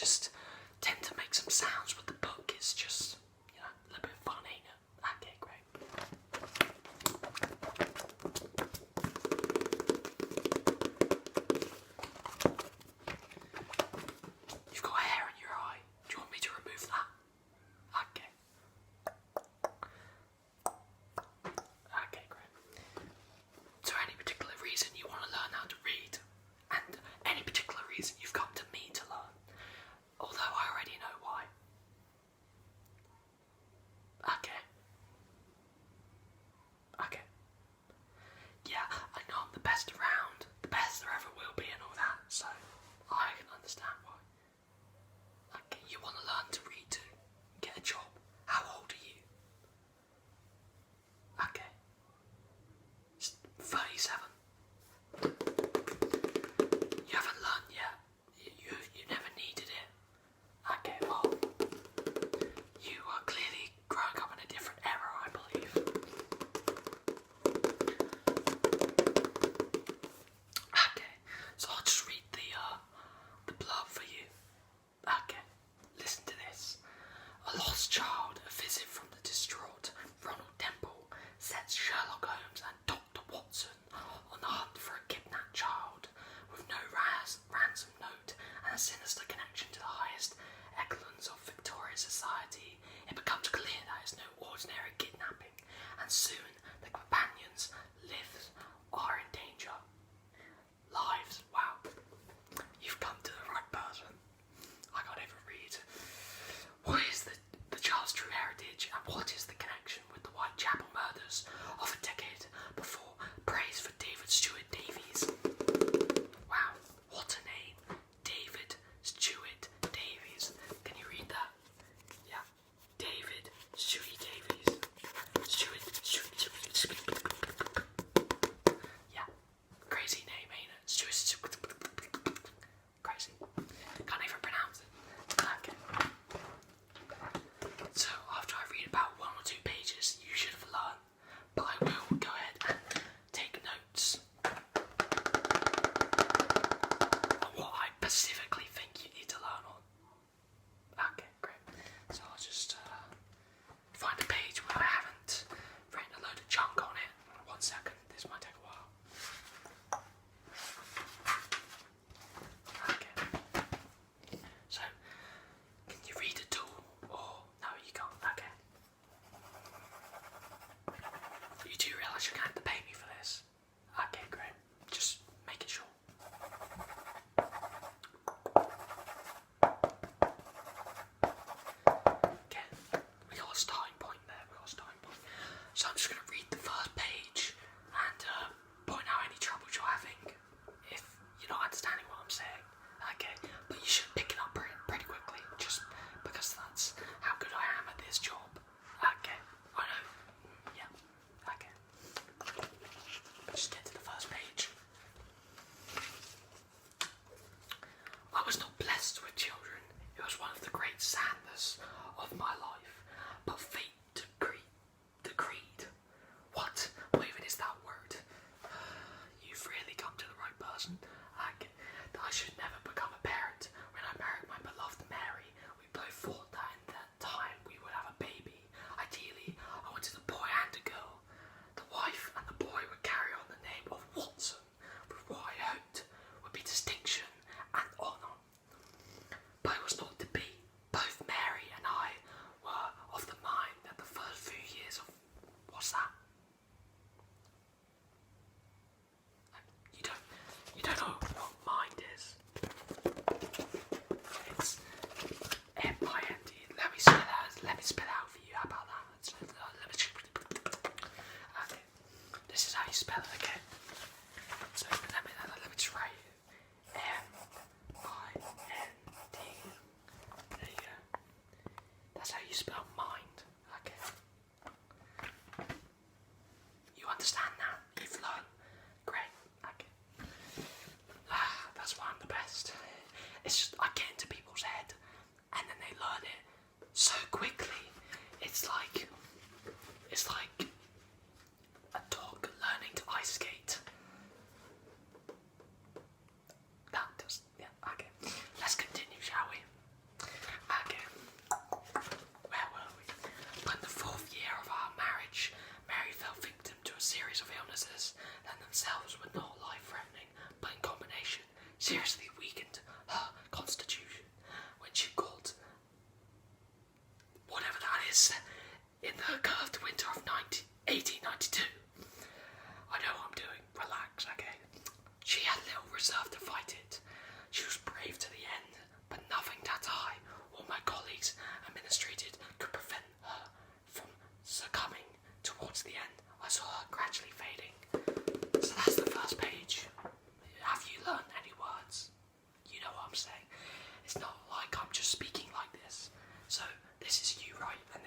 just tend to make some sounds with the book. It's just, you know, a little bit funny. Okay, great. You've got a hair in your eye. Do you want me to remove that? Okay. Okay, great. Is there any particular reason you want to learn how to read? And any particular reason you've come to me to learn? Although I already know why. Okay. Okay. Yeah, I know I'm the best around, the best there ever will be and all that, so I can understand why. Okay, you want to learn to read to get a job. How old are you? Okay. 37. You haven't learned yet. You never needed it. Okay, well, you are clearly growing up in a different era, I believe. Okay, so I'll just read the blurb for you. Okay, listen to this. A lost child, a visit from the distraught Ronald Temple, sets Sherlock Holmes and Dr. Watson on the hunt for a kidnapped child. With no ransom note and a sinister connection to the highest echelons of Victorian society, it becomes clear that it's no ordinary kidnapping, and soon the companions' lives are in danger. Lives, wow. You've come to the right person. I can't even read. What is the child's true heritage, and what is the connection with the Whitechapel murders of a decade before? Praise for David Stewart Davies. Wow, what a name. David Stewart Davies. Can you read that? Yeah. David Stewart Davies. Stewart. Yeah.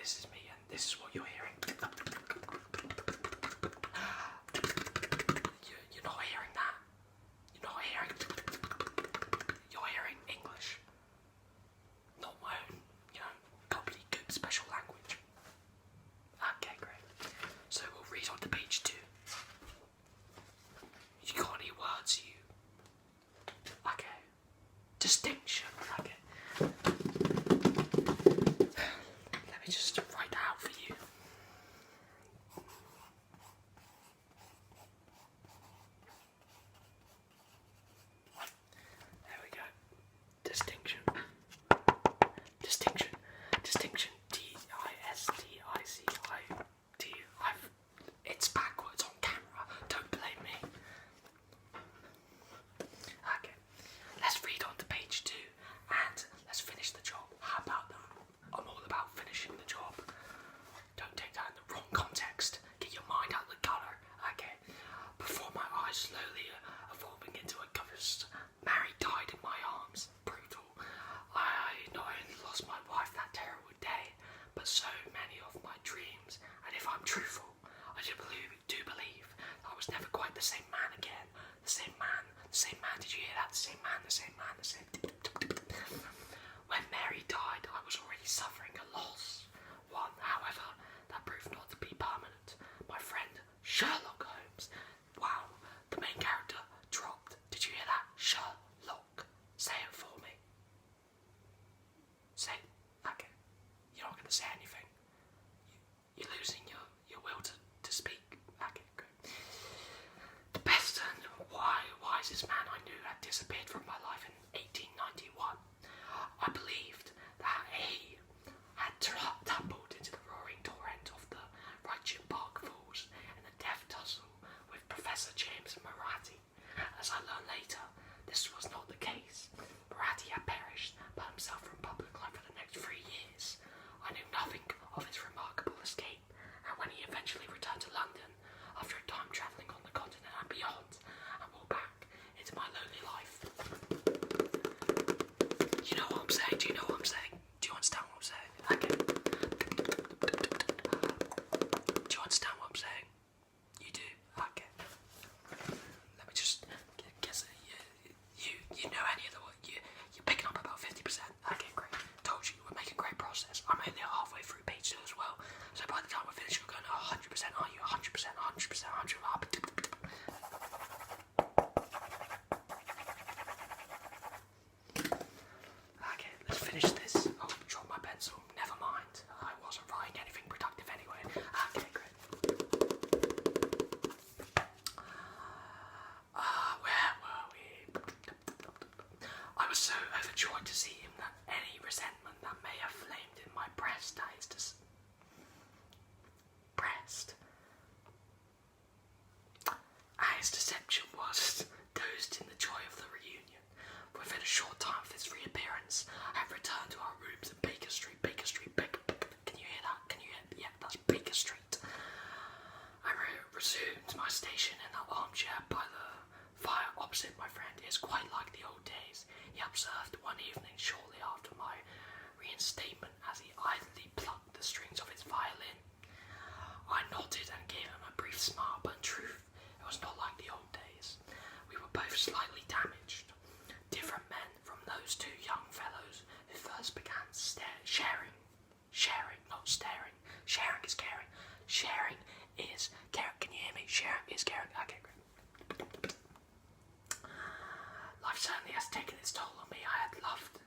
this is me, and this is what you're hearing. You're not hearing that. You're not hearing. You're hearing English. Not my own, gobbledygook special language. Okay, great. So we'll read on to page 2. You got any words you... Okay. Distinction. Okay. Let me just write that out for you. There we go. Distinction. Distinction. Distinction. D-I-S-T-I-C-I-D. It's backwards on camera. Don't blame me. Okay. Let's read on to page 2 and let's finish the job. How about that? I'm all about finishing the job. Don't take that in the wrong context. Get your mind out of the gutter. Okay. Before my eyes slowly evolving into a ghost, Mary died in my arms. Brutal. I not only lost my wife that terrible day, but so many of my dreams. And if I'm truthful, I do believe that I was never quite the same man again. The same man. Did you hear that? The same man. When Mary died, I was already suffering a loss. One, however, that proved not to be permanent. My friend Sherlock Holmes. Wow, the main character dropped. Did you hear that? Sherlock. Say it for me. Say it. Okay. You're not going to say anything. You're losing your will to speak. Okay, great. The best and wisest man I knew had disappeared from my life in 1891. I believed that he had tumbled into the roaring torrent of the Regent Park Falls in a death tussle with Professor James Moratti. As I learned later, this was not the case. Moratti had perished by himself from public life for the next 3 years. I knew nothing of his remarkable escape, and when he eventually returned to London, after a time travelling on the continent and beyond, and walked back into my lonely life. You know what I'm saying? Do you know what I'm saying? Do you understand what I'm saying? Okay. Do you understand what I'm saying? You do? Okay. Let me just guess. You know any of the work? You're picking up about 50%. Okay, great. Told you, we're making great progress. I'm only halfway through page 2 as well. So by the time we're finished, you're going 100%. Are you 100%? 100%? 100%? Okay, let's finish this. Oh, dropped my pencil. Never mind. I wasn't writing anything productive anyway. Okay, great. Where were we? I was so overjoyed to see him that any resentment that may have flamed in my breast his deception was dozed in the joy of the reunion. Within a short time of his reappearance, I had returned to our rooms in Baker Street. Can you hear that? Can you hear? Yeah, that's Baker Street. I resumed my station in the armchair by the fire opposite my friend. It is quite like the old days, he observed one evening shortly after my reinstatement as he idly plucked the strings of his violin. I nodded and gave him a brief smile, but in truth, it was not like the old days. We were both slightly damaged. Different men from those two young fellows who first began sharing, not staring. Sharing is caring. Sharing is caring. Can you hear me? Sharing is caring. Okay, great. Life certainly has taken its toll on me. I had loved